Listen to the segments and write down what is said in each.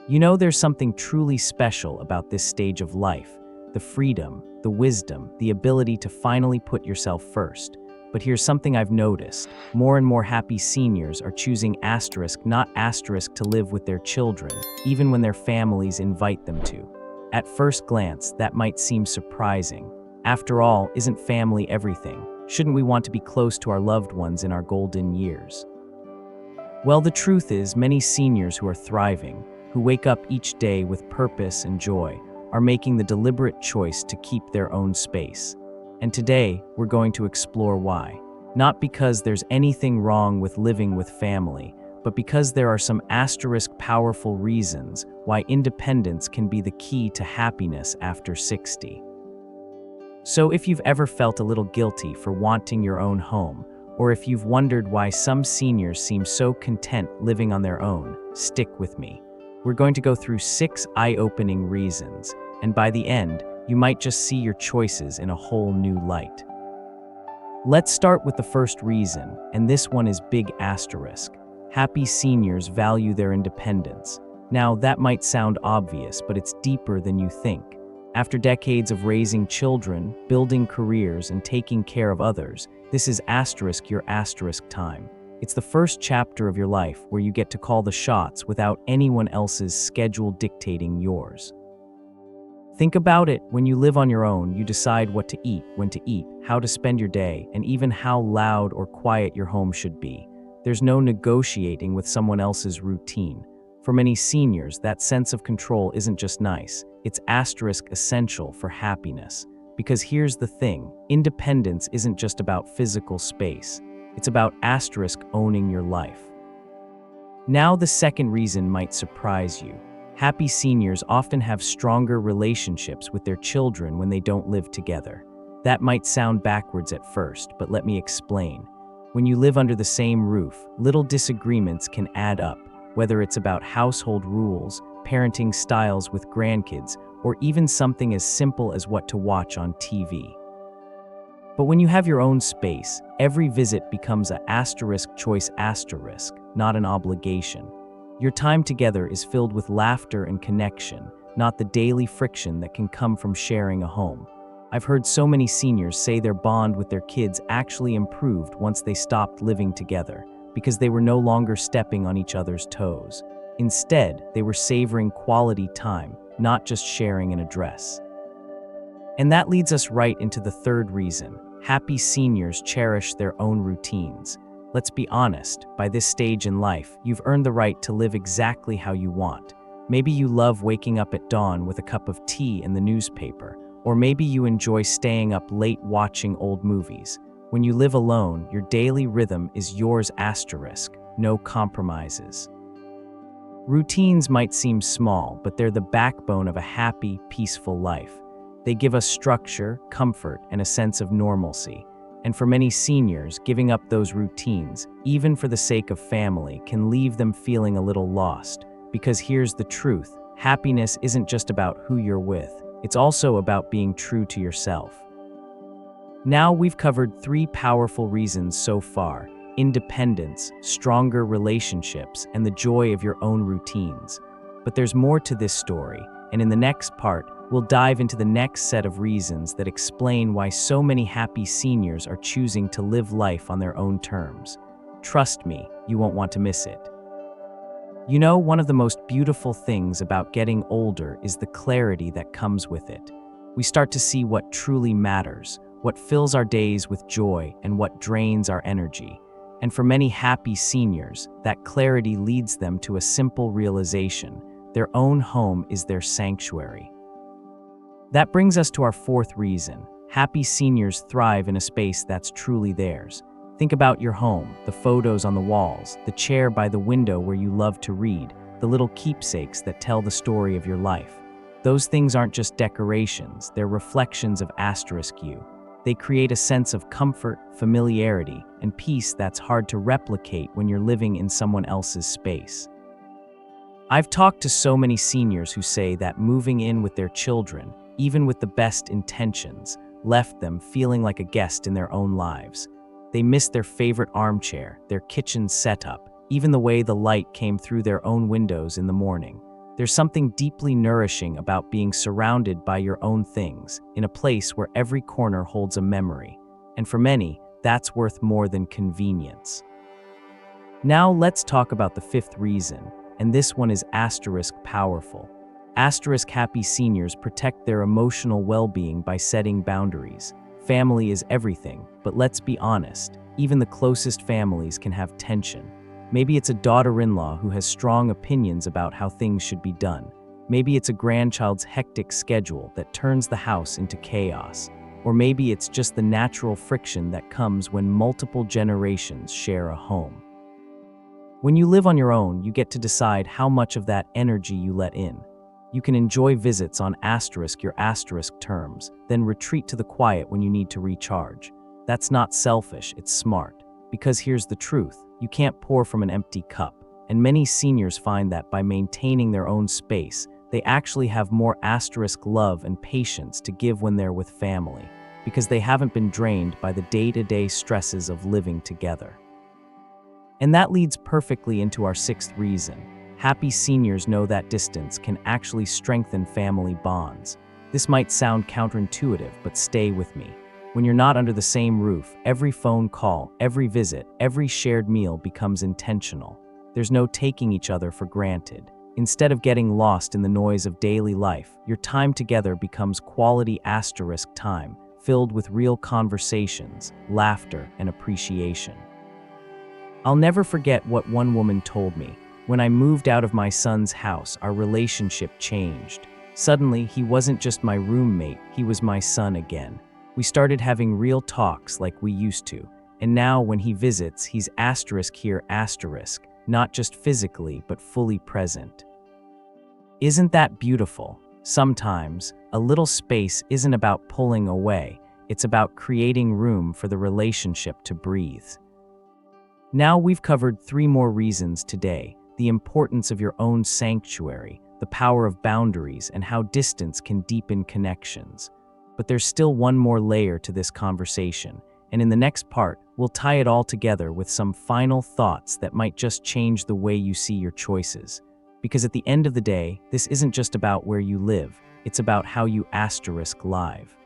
You know, there's something truly special about this stage of life, the freedom, the wisdom, the ability to finally put yourself first. But here's something I've noticed. More and more happy seniors are choosing asterisk, not asterisk, to live with their children, even when their families invite them to. At first glance, that might seem surprising. After all, isn't family everything? Shouldn't we want to be close to our loved ones in our golden years? Well, the truth is, many seniors who are thriving, who wake up each day with purpose and joy, are making the deliberate choice to keep their own space. And today, we're going to explore why. Not because there's anything wrong with living with family, but because there are some asterisk powerful reasons why independence can be the key to happiness after 60. So if you've ever felt a little guilty for wanting your own home, or if you've wondered why some seniors seem so content living on their own, stick with me. We're going to go through 6 eye-opening reasons, and by the end, you might just see your choices in a whole new light. Let's start with the first reason, and this one is big asterisk. Happy seniors value their independence. Now, that might sound obvious, but it's deeper than you think. After decades of raising children, building careers, and taking care of others, this is asterisk your asterisk time. It's the first chapter of your life where you get to call the shots without anyone else's schedule dictating yours. Think about it. When you live on your own, you decide what to eat, when to eat, how to spend your day, and even how loud or quiet your home should be. There's no negotiating with someone else's routine. For many seniors, that sense of control isn't just nice, it's asterisk essential for happiness. Because here's the thing, independence isn't just about physical space. It's about asterisk owning your life. Now, the second reason might surprise you. Happy seniors often have stronger relationships with their children when they don't live together. That might sound backwards at first, but let me explain. When you live under the same roof, little disagreements can add up, whether it's about household rules, parenting styles with grandkids, or even something as simple as what to watch on TV. But when you have your own space, every visit becomes an asterisk choice asterisk, not an obligation. Your time together is filled with laughter and connection, not the daily friction that can come from sharing a home. I've heard so many seniors say their bond with their kids actually improved once they stopped living together, because they were no longer stepping on each other's toes. Instead, they were savoring quality time, not just sharing an address. And that leads us right into the third reason. Happy seniors cherish their own routines. Let's be honest, by this stage in life, you've earned the right to live exactly how you want. Maybe you love waking up at dawn with a cup of tea and the newspaper, or maybe you enjoy staying up late watching old movies. When you live alone, your daily rhythm is yours asterisk, no compromises. Routines might seem small, but they're the backbone of a happy, peaceful life. They give us structure, comfort, and a sense of normalcy. And for many seniors, giving up those routines, even for the sake of family, can leave them feeling a little lost. Because here's the truth, happiness isn't just about who you're with, it's also about being true to yourself. Now we've covered 3 powerful reasons so far: independence, stronger relationships, and the joy of your own routines. But there's more to this story, and in the next part, we'll dive into the next set of reasons that explain why so many happy seniors are choosing to live life on their own terms. Trust me, you won't want to miss it. You know, one of the most beautiful things about getting older is the clarity that comes with it. We start to see what truly matters, what fills our days with joy, and what drains our energy. And for many happy seniors, that clarity leads them to a simple realization: their own home is their sanctuary. That brings us to our fourth reason. Happy seniors thrive in a space that's truly theirs. Think about your home, the photos on the walls, the chair by the window where you love to read, the little keepsakes that tell the story of your life. Those things aren't just decorations, they're reflections of asterisk you. They create a sense of comfort, familiarity, and peace that's hard to replicate when you're living in someone else's space. I've talked to so many seniors who say that moving in with their children, even with the best intentions, left them feeling like a guest in their own lives. They missed their favorite armchair, their kitchen setup, even the way the light came through their own windows in the morning. There's something deeply nourishing about being surrounded by your own things, in a place where every corner holds a memory. And for many, that's worth more than convenience. Now let's talk about the fifth reason, and this one is asterisk powerful. Asterisk happy seniors protect their emotional well-being by setting boundaries. Family is everything, but let's be honest, even the closest families can have tension. Maybe it's a daughter-in-law who has strong opinions about how things should be done. Maybe it's a grandchild's hectic schedule that turns the house into chaos. Or maybe it's just the natural friction that comes when multiple generations share a home. When you live on your own, you get to decide how much of that energy you let in. You can enjoy visits on your asterisk terms, then retreat to the quiet when you need to recharge. That's not selfish, it's smart. Because here's the truth, you can't pour from an empty cup. And many seniors find that by maintaining their own space, they actually have more asterisk love and patience to give when they're with family, because they haven't been drained by the day-to-day stresses of living together. And that leads perfectly into our sixth reason. Happy seniors know that distance can actually strengthen family bonds. This might sound counterintuitive, but stay with me. When you're not under the same roof, every phone call, every visit, every shared meal becomes intentional. There's no taking each other for granted. Instead of getting lost in the noise of daily life, your time together becomes quality asterisk time, filled with real conversations, laughter, and appreciation. I'll never forget what one woman told me. When I moved out of my son's house, our relationship changed. Suddenly, he wasn't just my roommate, he was my son again. We started having real talks like we used to, and now when he visits, he's asterisk here asterisk, not just physically, but fully present. Isn't that beautiful? Sometimes, a little space isn't about pulling away, it's about creating room for the relationship to breathe. Now we've covered 3 more reasons today: the importance of your own sanctuary, the power of boundaries, and how distance can deepen connections. But there's still one more layer to this conversation, and in the next part, we'll tie it all together with some final thoughts that might just change the way you see your choices. Because at the end of the day, this isn't just about where you live, it's about how you asterisk live.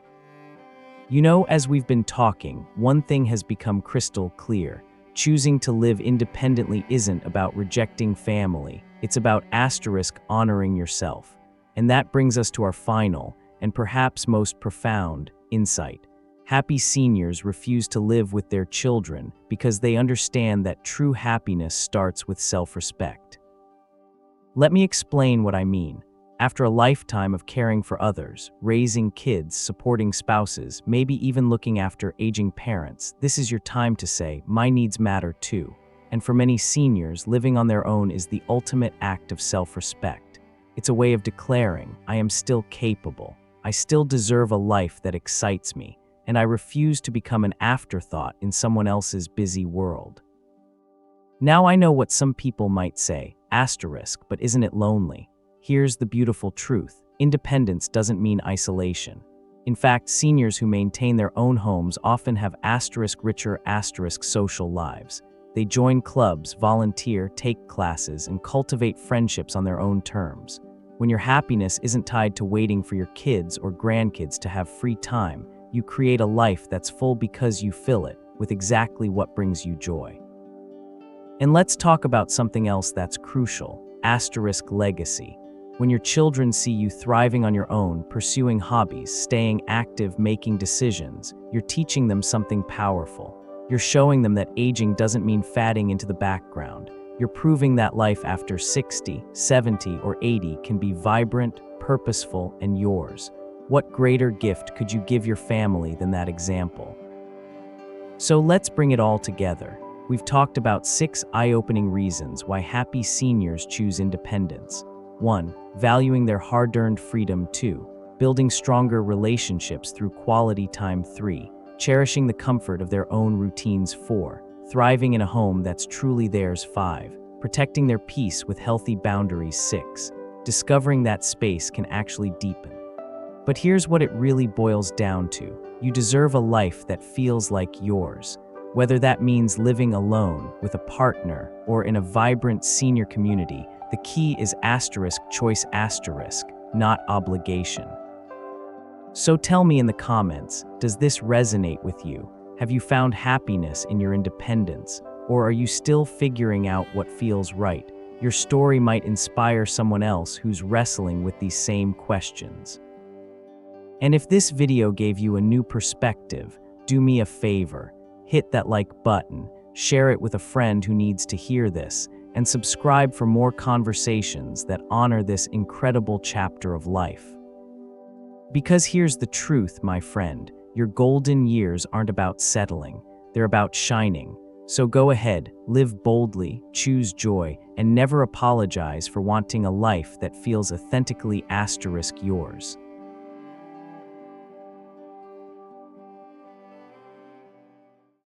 You know, as we've been talking, one thing has become crystal clear. Choosing to live independently isn't about rejecting family, it's about asterisk honoring yourself. And that brings us to our final, and perhaps most profound, insight. Happy seniors refuse to live with their children because they understand that true happiness starts with self-respect. Let me explain what I mean. After a lifetime of caring for others, raising kids, supporting spouses, maybe even looking after aging parents, this is your time to say, my needs matter too. And for many seniors, living on their own is the ultimate act of self-respect. It's a way of declaring, I am still capable, I still deserve a life that excites me, and I refuse to become an afterthought in someone else's busy world. Now I know what some people might say, asterisk, but isn't it lonely? Here's the beautiful truth. Independence doesn't mean isolation. In fact, seniors who maintain their own homes often have richer social lives. They join clubs, volunteer, take classes, and cultivate friendships on their own terms. When your happiness isn't tied to waiting for your kids or grandkids to have free time, you create a life that's full because you fill it with exactly what brings you joy. And let's talk about something else that's crucial, legacy. When your children see you thriving on your own, pursuing hobbies, staying active, making decisions, you're teaching them something powerful. You're showing them that aging doesn't mean fading into the background. You're proving that life after 60, 70, or 80 can be vibrant, purposeful, and yours. What greater gift could you give your family than that example? So let's bring it all together. We've talked about 6 eye-opening reasons why happy seniors choose independence. 1. Valuing their hard-earned freedom. 2. Building stronger relationships through quality time. 3. Cherishing the comfort of their own routines. 4. Thriving in a home that's truly theirs. 5. Protecting their peace with healthy boundaries. 6. Discovering that space can actually deepen. But here's what it really boils down to. You deserve a life that feels like yours. Whether that means living alone, with a partner, or in a vibrant senior community, The key is choice, not obligation. So tell me in the comments, does this resonate with you? Have you found happiness in your independence, or are you still figuring out what feels right? Your story might inspire someone else who's wrestling with these same questions. And if this video gave you a new perspective, do me a favor, hit that like button, share it with a friend who needs to hear this, and subscribe for more conversations that honor this incredible chapter of life. Because here's the truth, my friend, your golden years aren't about settling, they're about shining. So go ahead, live boldly, choose joy, and never apologize for wanting a life that feels authentically yours.